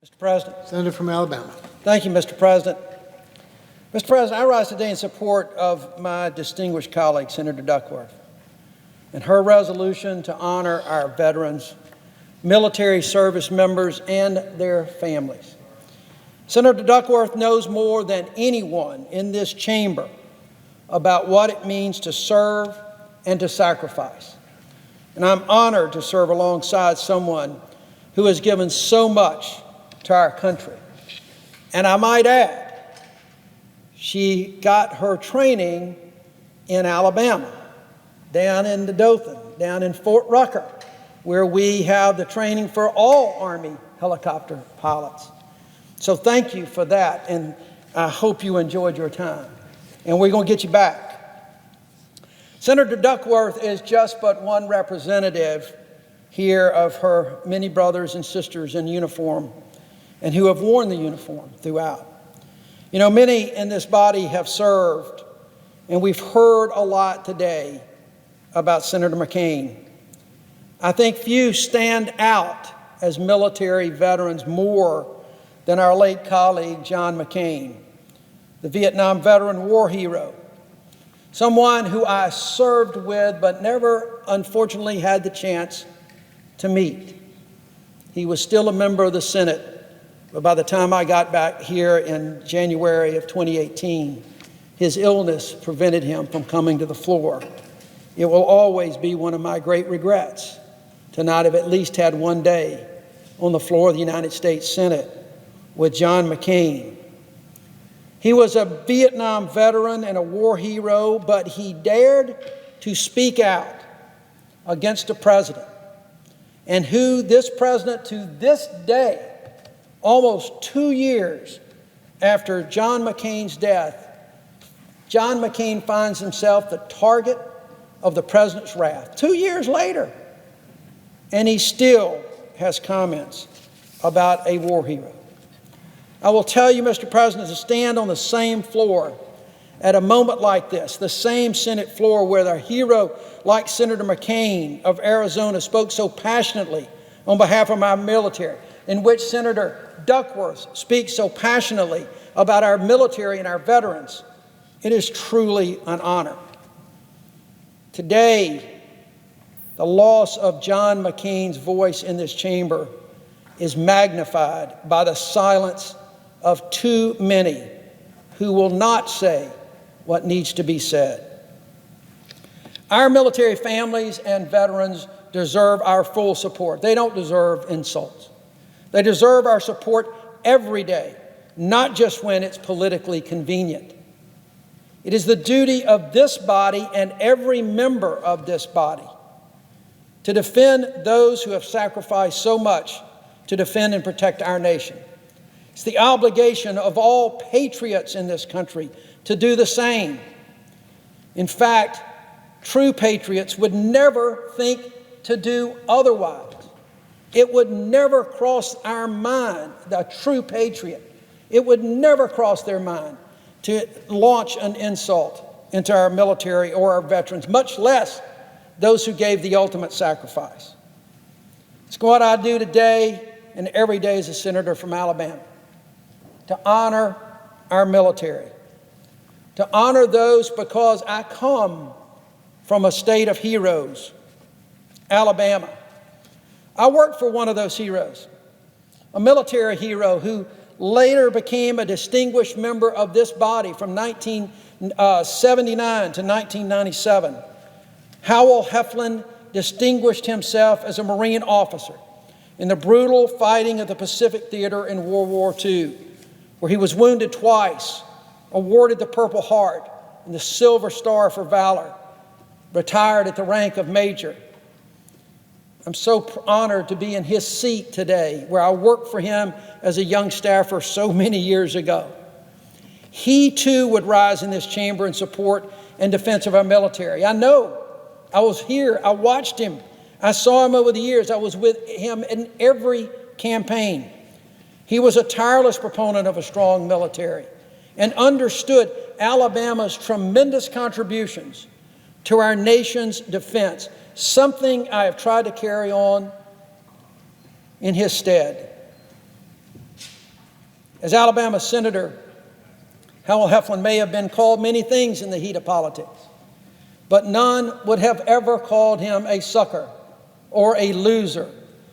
Mr. President. Senator from Alabama. Thank you, Mr. President. Mr. President, I rise today in support of my distinguished colleague, Senator Duckworth, and her resolution to honor our veterans, military service members, and their families. Senator Duckworth knows more than anyone in this chamber about what it means to serve and to sacrifice. And I'm honored to serve alongside someone who has given so much to our country. And I might add, she got her training in Alabama, down in Dothan, down in Fort Rucker, where we have the training for all Army helicopter pilots. So thank you for that, and I hope you enjoyed your time. And we're going to get you back. Senator Duckworth is just but one representative here of her many brothers and sisters in uniform and who have worn the uniform throughout. You know, many in this body have served, and we've heard a lot today about Senator McCain. I think few stand out as military veterans more than our late colleague, John McCain, the Vietnam veteran war hero, someone who I served with but never, unfortunately, had the chance to meet. He was still a member of the Senate, but by the time I got back here in January of 2018, his illness prevented him from coming to the floor. It will always be one of my great regrets to not have at least had one day on the floor of the United States Senate with John McCain. He was a Vietnam veteran and a war hero, but he dared to speak out against a president, and who this president to this day, almost 2 years after John McCain's death, John McCain finds himself the target of the president's wrath. 2 years later, and he still has comments about a war hero. I will tell you, Mr. President, to stand on the same floor at a moment like this, the same Senate floor where a hero like Senator McCain of Arizona spoke so passionately on behalf of our military, in which Senator Duckworth speaks so passionately about our military and our veterans, it is truly an honor. Today, the loss of John McCain's voice in this chamber is magnified by the silence of too many who will not say what needs to be said. Our military families and veterans deserve our full support. They don't deserve insults. They deserve our support every day, not just when it's politically convenient. It is the duty of this body and every member of this body to defend those who have sacrificed so much to defend and protect our nation. It's the obligation of all patriots in this country to do the same. In fact, true patriots would never think to do otherwise. It would never cross our mind, the true patriot, it would never cross their mind to launch an insult into our military or our veterans, much less those who gave the ultimate sacrifice. It's what I do today and every day as a senator from Alabama, to honor our military, to honor those because I come from a state of heroes, Alabama. I worked for one of those heroes, a military hero who later became a distinguished member of this body from 1979 to 1997. Howell Heflin distinguished himself as a Marine officer in the brutal fighting of the Pacific Theater in World War II, where he was wounded twice, awarded the Purple Heart and the Silver Star for Valor, retired at the rank of Major. I'm so honored to be in his seat today, where I worked for him as a young staffer so many years ago. He too would rise in this chamber in support and defense of our military. I know. I was here. I watched him. I saw him over the years. I was with him in every campaign. He was a tireless proponent of a strong military and understood Alabama's tremendous contributions to our nation's defense, something I have tried to carry on in his stead. As Alabama Senator Howell Heflin may have been called many things in the heat of politics, but none would have ever called him a sucker or a loser.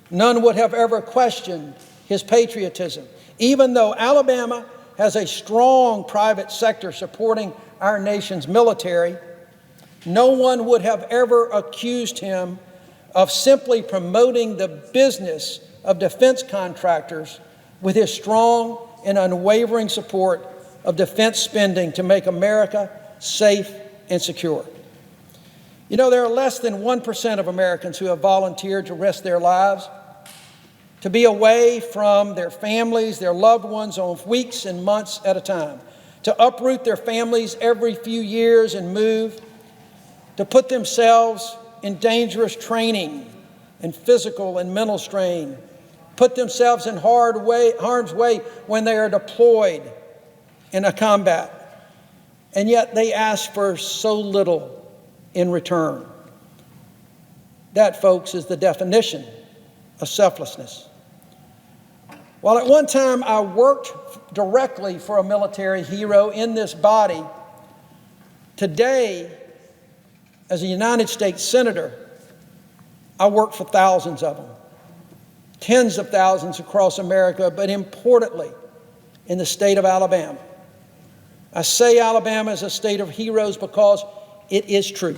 None would have ever questioned his patriotism. Even though Alabama has a strong private sector supporting our nation's military, no one would have ever accused him of simply promoting the business of defense contractors with his strong and unwavering support of defense spending to make America safe and secure. You know, there are less than 1% of Americans who have volunteered to risk their lives, to be away from their families, their loved ones on weeks and months at a time, to uproot their families every few years and move, to put themselves in dangerous training and physical and mental strain, put themselves in harm's way when they are deployed in a combat. And yet they ask for so little in return. That, folks, is the definition of selflessness. While at one time I worked directly for a military hero in this body, today, as a United States Senator, I work for thousands of them, tens of thousands across America, but importantly, in the state of Alabama. I say Alabama is a state of heroes because it is true.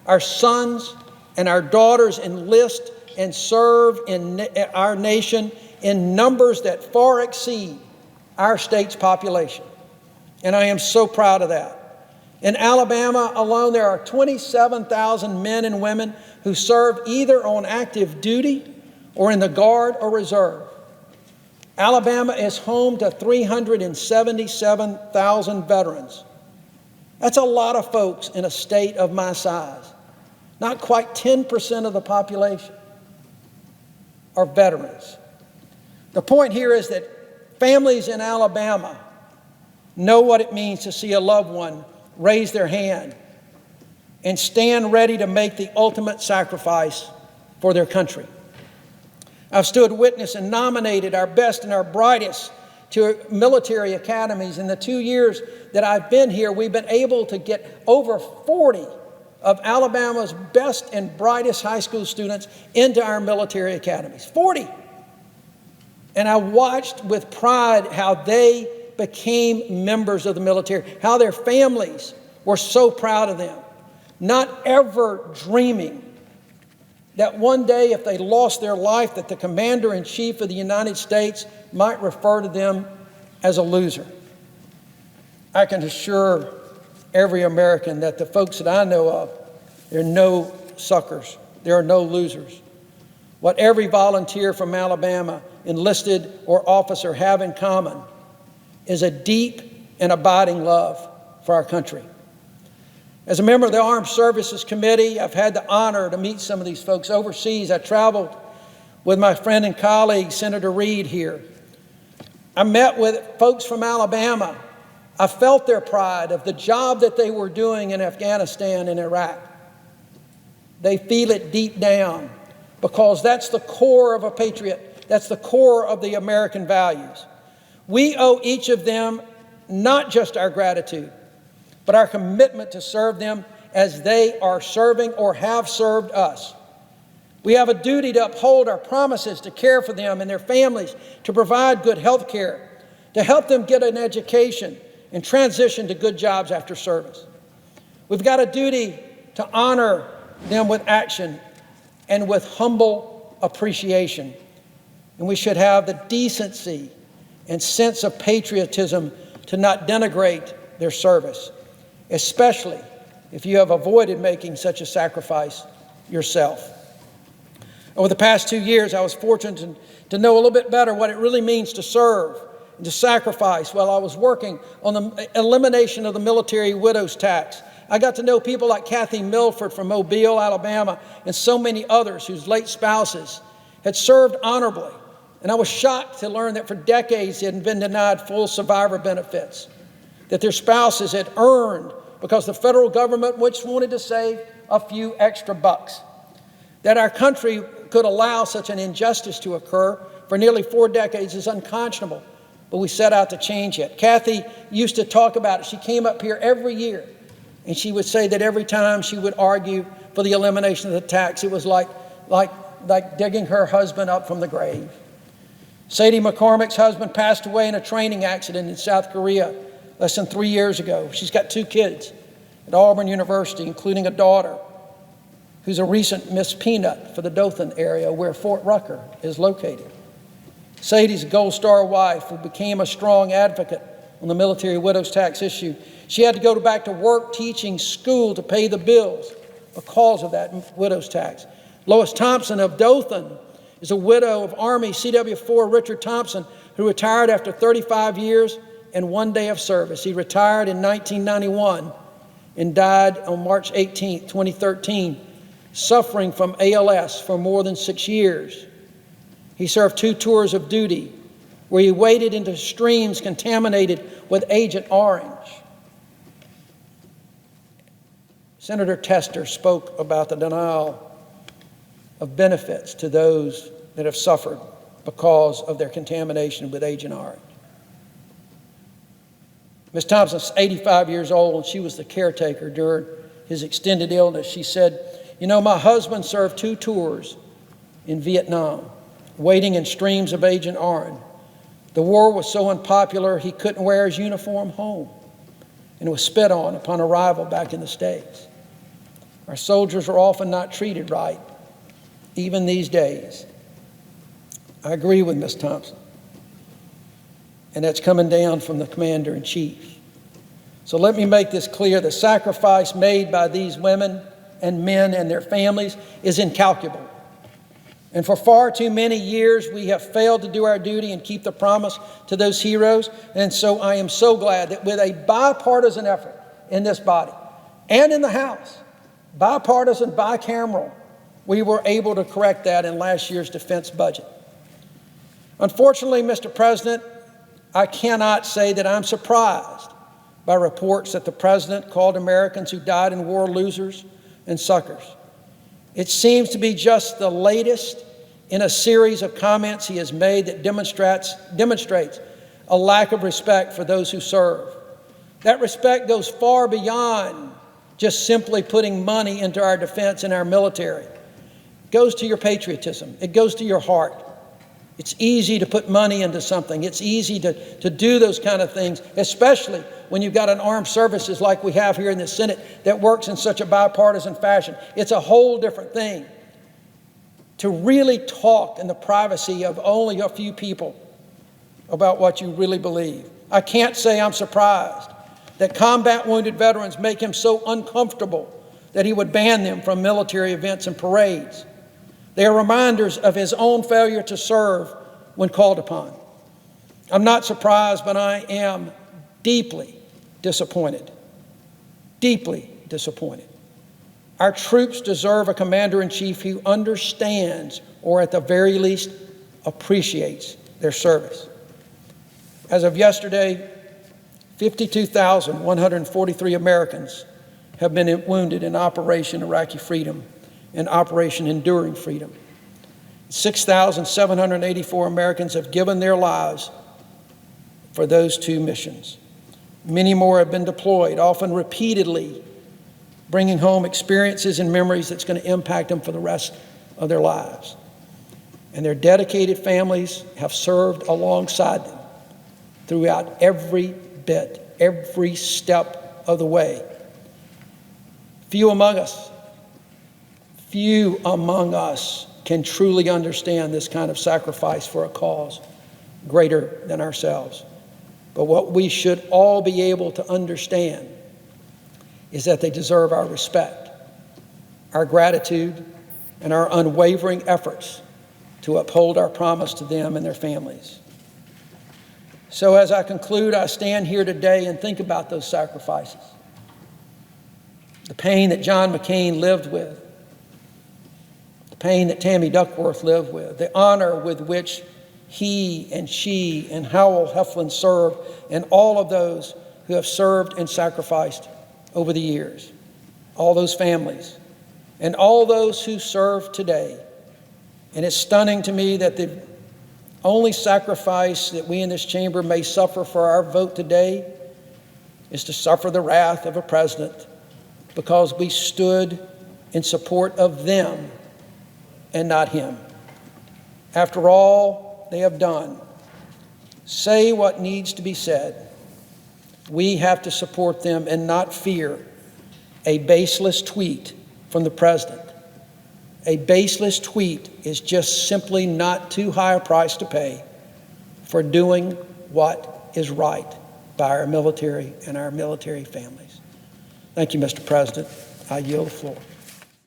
Our sons and our daughters enlist and serve in our nation in numbers that far exceed our state's population. And I am so proud of that. In Alabama alone, there are 27,000 men and women who serve either on active duty or in the Guard or Reserve. Alabama is home to 377,000 veterans. That's a lot of folks in a state of my size. Not quite 10% of the population are veterans. The point here is that families in Alabama know what it means to see a loved one raise their hand and stand ready to make the ultimate sacrifice for their country. I've stood witness and nominated our best and our brightest to military academies. In the 2 years that I've been here, we've been able to get over 40 of Alabama's best and brightest high school students into our military academies. 40! And I watched with pride how they became members of the military, how their families were so proud of them, not ever dreaming that one day if they lost their life that the Commander-in-Chief of the United States might refer to them as a loser. I can assure every American that the folks that I know of, there are no suckers, there are no losers. What every volunteer from Alabama, enlisted or officer, have in common is a deep and abiding love for our country. As a member of the Armed Services Committee, I've had the honor to meet some of these folks overseas. I traveled with my friend and colleague, Senator Reid, here. I met with folks from Alabama. I felt their pride of the job that they were doing in Afghanistan and Iraq. They feel it deep down because that's the core of a patriot. That's the core of the American values. We owe each of them not just our gratitude, but our commitment to serve them as they are serving or have served us. We have a duty to uphold our promises to care for them and their families, to provide good health care, to help them get an education and transition to good jobs after service. We've got a duty to honor them with action and with humble appreciation. And we should have the decency and sense of patriotism to not denigrate their service, especially if you have avoided making such a sacrifice yourself. Over the past 2 years, I was fortunate to know a little bit better what it really means to serve and to sacrifice while I was working on the elimination of the military widow's tax. I got to know people like Kathy Milford from Mobile, Alabama, and so many others whose late spouses had served honorably. And I was shocked to learn that for decades they had been denied full survivor benefits, that their spouses had earned because the federal government just wanted to save a few extra bucks. That our country could allow such an injustice to occur for nearly 4 decades is unconscionable, but we set out to change it. Kathy used to talk about it. She came up here every year, and she would say that every time she would argue for the elimination of the tax, it was like digging her husband up from the grave. Sadie McCormick's husband passed away in a training accident in South Korea less than 3 years ago. She's got 2 kids at Auburn University, including a daughter who's a recent Miss Peanut for the Dothan area where Fort Rucker is located. Sadie's a Gold Star wife who became a strong advocate on the military widow's tax issue. She had to go back to work teaching school to pay the bills because of that widow's tax. Lois Thompson of Dothan is a widow of Army CW4 Richard Thompson, who retired after 35 years and 1 day of service. He retired in 1991 and died on March 18, 2013, suffering from ALS for more than 6 years. He served 2 tours of duty where he waded into streams contaminated with Agent Orange. Senator Tester spoke about the denial of benefits to those that have suffered because of their contamination with Agent Orange. Ms. Thompson's 85 years old, and she was the caretaker during his extended illness. She said, "You know, my husband served 2 tours in Vietnam, waiting in streams of Agent Orange. The war was so unpopular he couldn't wear his uniform home and was spit on upon arrival back in the States. Our soldiers are often not treated right, even these days." I agree with Ms. Thompson. And that's coming down from the Commander-in-Chief. So let me make this clear. The sacrifice made by these women and men and their families is incalculable. And for far too many years, we have failed to do our duty and keep the promise to those heroes. And so I am so glad that with a bipartisan effort in this body and in the House, bipartisan, bicameral, we were able to correct that in last year's defense budget. Unfortunately, Mr. President, I cannot say that I'm surprised by reports that the President called Americans who died in war losers and suckers. It seems to be just the latest in a series of comments he has made that demonstrates a lack of respect for those who serve. That respect goes far beyond just simply putting money into our defense and our military. It goes to your patriotism. It goes to your heart. It's easy to put money into something. It's easy to do those kind of things, especially when you've got an armed services like we have here in the Senate that works in such a bipartisan fashion. It's a whole different thing to really talk in the privacy of only a few people about what you really believe. I can't say I'm surprised that combat wounded veterans make him so uncomfortable that he would ban them from military events and parades. They are reminders of his own failure to serve when called upon. I'm not surprised, but I am deeply disappointed. Deeply disappointed. Our troops deserve a commander-in-chief who understands, or at the very least, appreciates their service. As of yesterday, 52,143 Americans have been wounded in Operation Iraqi Freedom and Operation Enduring Freedom. 6,784 Americans have given their lives for those 2 missions. Many more have been deployed, often repeatedly, bringing home experiences and memories that's going to impact them for the rest of their lives. And their dedicated families have served alongside them throughout every bit, every step of the way. Few among us can truly understand this kind of sacrifice for a cause greater than ourselves. But what we should all be able to understand is that they deserve our respect, our gratitude, and our unwavering efforts to uphold our promise to them and their families. So as I conclude, I stand here today and think about those sacrifices, the pain that John McCain lived with, the pain that Tammy Duckworth lived with, the honor with which he and she and Howell Heflin served, and all of those who have served and sacrificed over the years, all those families, and all those who serve today. And it's stunning to me that the only sacrifice that we in this chamber may suffer for our vote today is to suffer the wrath of a president because we stood in support of them and not him. After all they have done, say what needs to be said. We have to support them and not fear a baseless tweet from the president. A baseless tweet is just simply not too high a price to pay for doing what is right by our military and our military families. Thank you, Mr. President. I yield the floor.